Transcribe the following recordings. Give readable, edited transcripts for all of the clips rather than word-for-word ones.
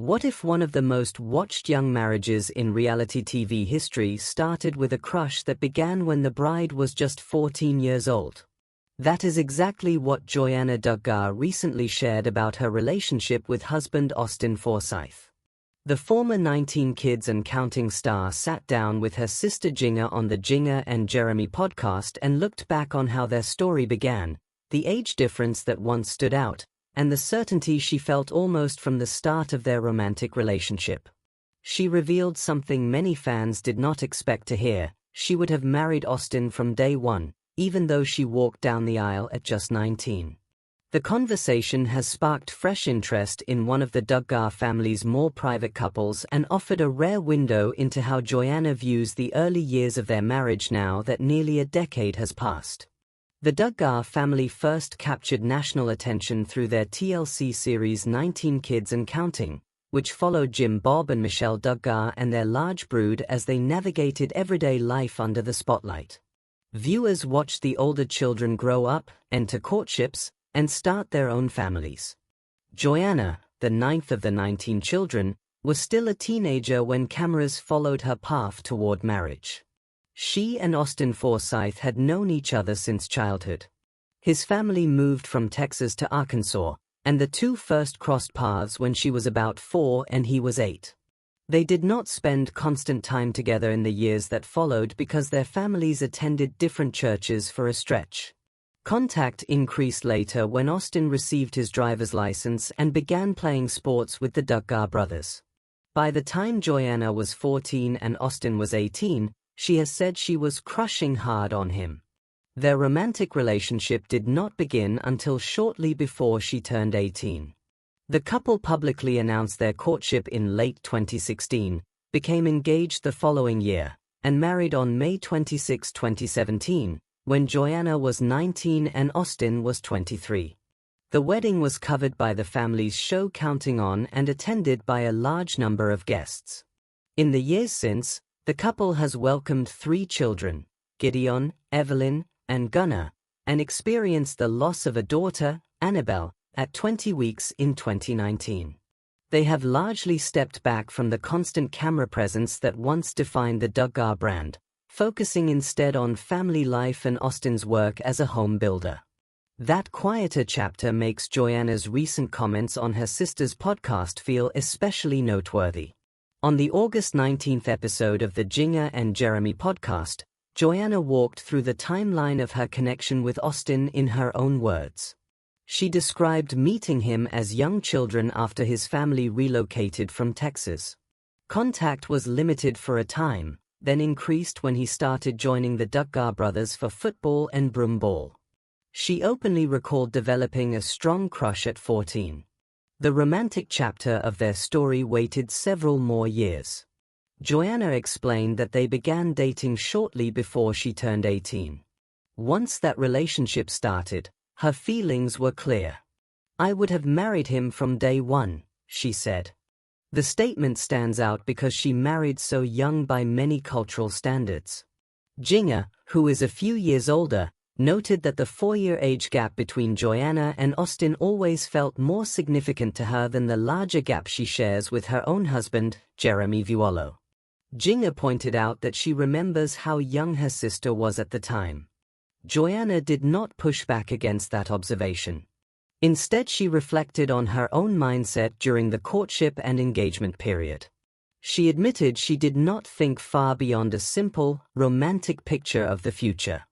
What if one of the most watched young marriages in reality TV history started with a crush that began when the bride was just 14 years old? That is exactly what Joanna Duggar recently shared about her relationship with husband Austin Forsyth. The former 19 Kids and Counting star sat down with her sister Duggar on the Duggar and Jeremy podcast and looked back on how their story began, the age difference that once stood out, and the certainty she felt almost from the start of their romantic relationship. She revealed something many fans did not expect to hear: she would have married Austin from day one, even though she walked down the aisle at just 19. The conversation has sparked fresh interest in one of the Duggar family's more private couples and offered a rare window into how Joanna views the early years of their marriage now that nearly a decade has passed. The Duggar family first captured national attention through their TLC series 19 Kids and Counting, which followed Jim Bob and Michelle Duggar and their large brood as they navigated everyday life under the spotlight. Viewers watched the older children grow up, enter courtships, and start their own families. Joanna, the ninth of the 19 children, was still a teenager when cameras followed her path toward marriage. She and Austin Forsyth had known each other since childhood. His family moved from Texas to Arkansas, and the two first crossed paths when she was about 4 and he was 8. They did not spend constant time together in the years that followed because their families attended different churches for a stretch. Contact increased later when Austin received his driver's license and began playing sports with the Duggar brothers. By the time Joanna was 14 and Austin was 18, she has said she was crushing hard on him. Their romantic relationship did not begin until shortly before she turned 18. The couple publicly announced their courtship in late 2016, became engaged the following year, and married on May 26, 2017, when Joanna was 19 and Austin was 23. The wedding was covered by the family's show Counting On and attended by a large number of guests. In the years since, the couple has welcomed 3 children, Gideon, Evelyn, and Gunnar, and experienced the loss of a daughter, Annabelle, at 20 weeks in 2019. They have largely stepped back from the constant camera presence that once defined the Duggar brand, focusing instead on family life and Austin's work as a home builder. That quieter chapter makes Joanna's recent comments on her sister's podcast feel especially noteworthy. On the August 19th episode of the Duggar and Jeremy podcast, Joanna walked through the timeline of her connection with Austin in her own words. She described meeting him as young children after his family relocated from Texas. Contact was limited for a time, then increased when he started joining the Duggar brothers for football and broomball. She openly recalled developing a strong crush at 14. The romantic chapter of their story waited several more years. Joanna explained that they began dating shortly before she turned 18. Once that relationship started, her feelings were clear. "I would have married him from day one," she said. The statement stands out because she married so young by many cultural standards. Duggar, who is a few years older, noted that the 4-year age gap between Joanna and Austin always felt more significant to her than the larger gap she shares with her own husband, Jeremy Vuolo. Duggar pointed out that she remembers how young her sister was at the time. Joanna did not push back against that observation. Instead, she reflected on her own mindset during the courtship and engagement period. She admitted she did not think far beyond a simple, romantic picture of the future.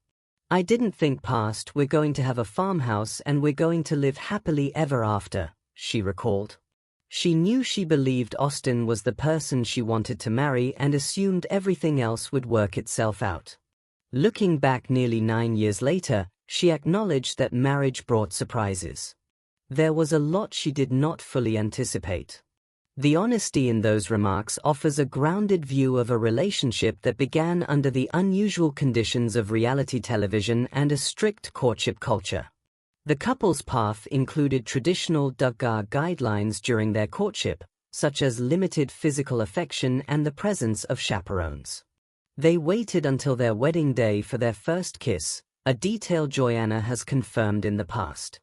"I didn't think past, we're going to have a farmhouse and we're going to live happily ever after," she recalled. She knew she believed Austin was the person she wanted to marry and assumed everything else would work itself out. Looking back nearly 9 years later, she acknowledged that marriage brought surprises. There was a lot she did not fully anticipate. The honesty in those remarks offers a grounded view of a relationship that began under the unusual conditions of reality television and a strict courtship culture. The couple's path included traditional Duggar guidelines during their courtship, such as limited physical affection and the presence of chaperones. They waited until their wedding day for their first kiss, a detail Joanna has confirmed in the past.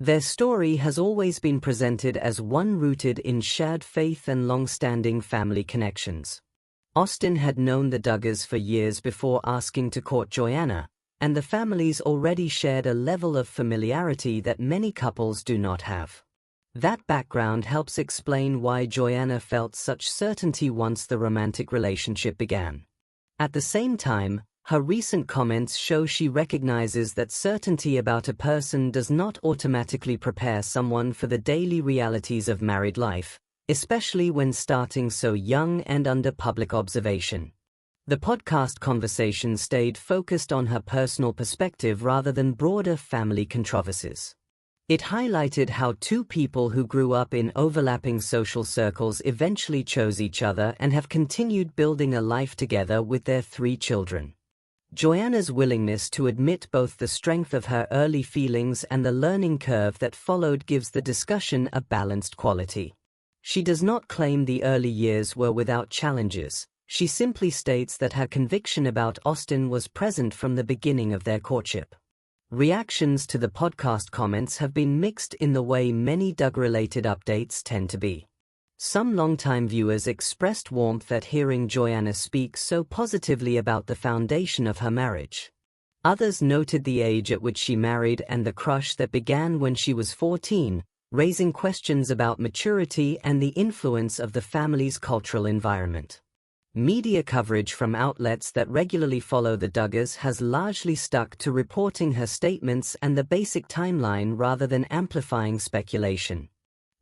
Their story has always been presented as one rooted in shared faith and long-standing family connections. Austin had known the Duggars for years before asking to court Joanna, and the families already shared a level of familiarity that many couples do not have. That background helps explain why Joanna felt such certainty once the romantic relationship began. At the same time, her recent comments show she recognizes that certainty about a person does not automatically prepare someone for the daily realities of married life, especially when starting so young and under public observation. The podcast conversation stayed focused on her personal perspective rather than broader family controversies. It highlighted how two people who grew up in overlapping social circles eventually chose each other and have continued building a life together with their 3 children. Joanna's willingness to admit both the strength of her early feelings and the learning curve that followed gives the discussion a balanced quality. She does not claim the early years were without challenges. She simply states that her conviction about Austin was present from the beginning of their courtship. Reactions to the podcast comments have been mixed in the way many Duggar-related updates tend to be. Some longtime viewers expressed warmth at hearing Joanna speak so positively about the foundation of her marriage. Others noted the age at which she married and the crush that began when she was 14, raising questions about maturity and the influence of the family's cultural environment. Media coverage from outlets that regularly follow the Duggars has largely stuck to reporting her statements and the basic timeline rather than amplifying speculation.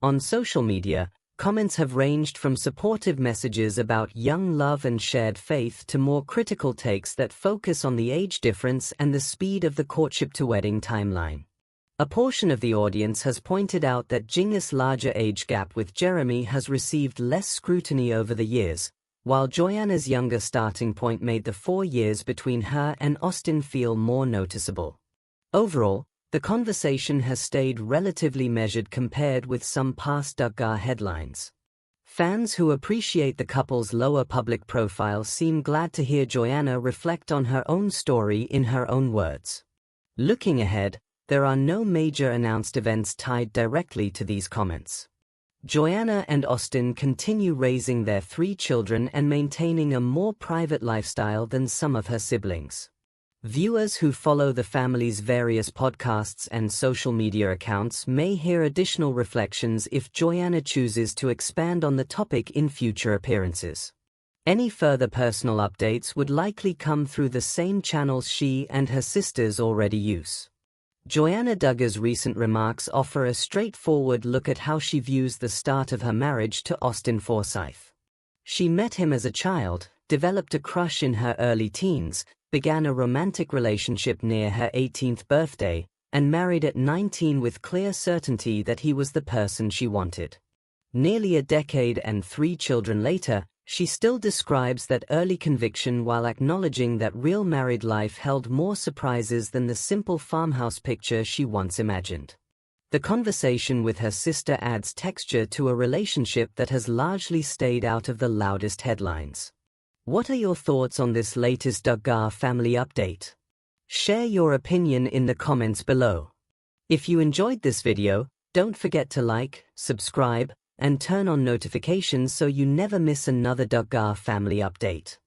On social media, comments have ranged from supportive messages about young love and shared faith to more critical takes that focus on the age difference and the speed of the courtship-to-wedding timeline. A portion of the audience has pointed out that Jinga's larger age gap with Jeremy has received less scrutiny over the years, while Joanna's younger starting point made the 4 years between her and Austin feel more noticeable. Overall, the conversation has stayed relatively measured compared with some past Duggar headlines. Fans who appreciate the couple's lower public profile seem glad to hear Joanna reflect on her own story in her own words. Looking ahead, there are no major announced events tied directly to these comments. Joanna and Austin continue raising their 3 children and maintaining a more private lifestyle than some of her siblings. Viewers who follow the family's various podcasts and social media accounts may hear additional reflections if Joanna chooses to expand on the topic in future appearances. Any further personal updates would likely come through the same channels she and her sisters already use. Joanna Duggar's recent remarks offer a straightforward look at how she views the start of her marriage to Austin Forsyth. She met him as a child, developed a crush in her early teens, began a romantic relationship near her 18th birthday, and married at 19 with clear certainty that he was the person she wanted. Nearly a decade and 3 children later, she still describes that early conviction while acknowledging that real married life held more surprises than the simple farmhouse picture she once imagined. The conversation with her sister adds texture to a relationship that has largely stayed out of the loudest headlines. What are your thoughts on this latest Duggar family update? Share your opinion in the comments below. If you enjoyed this video, don't forget to like, subscribe, and turn on notifications so you never miss another Duggar family update.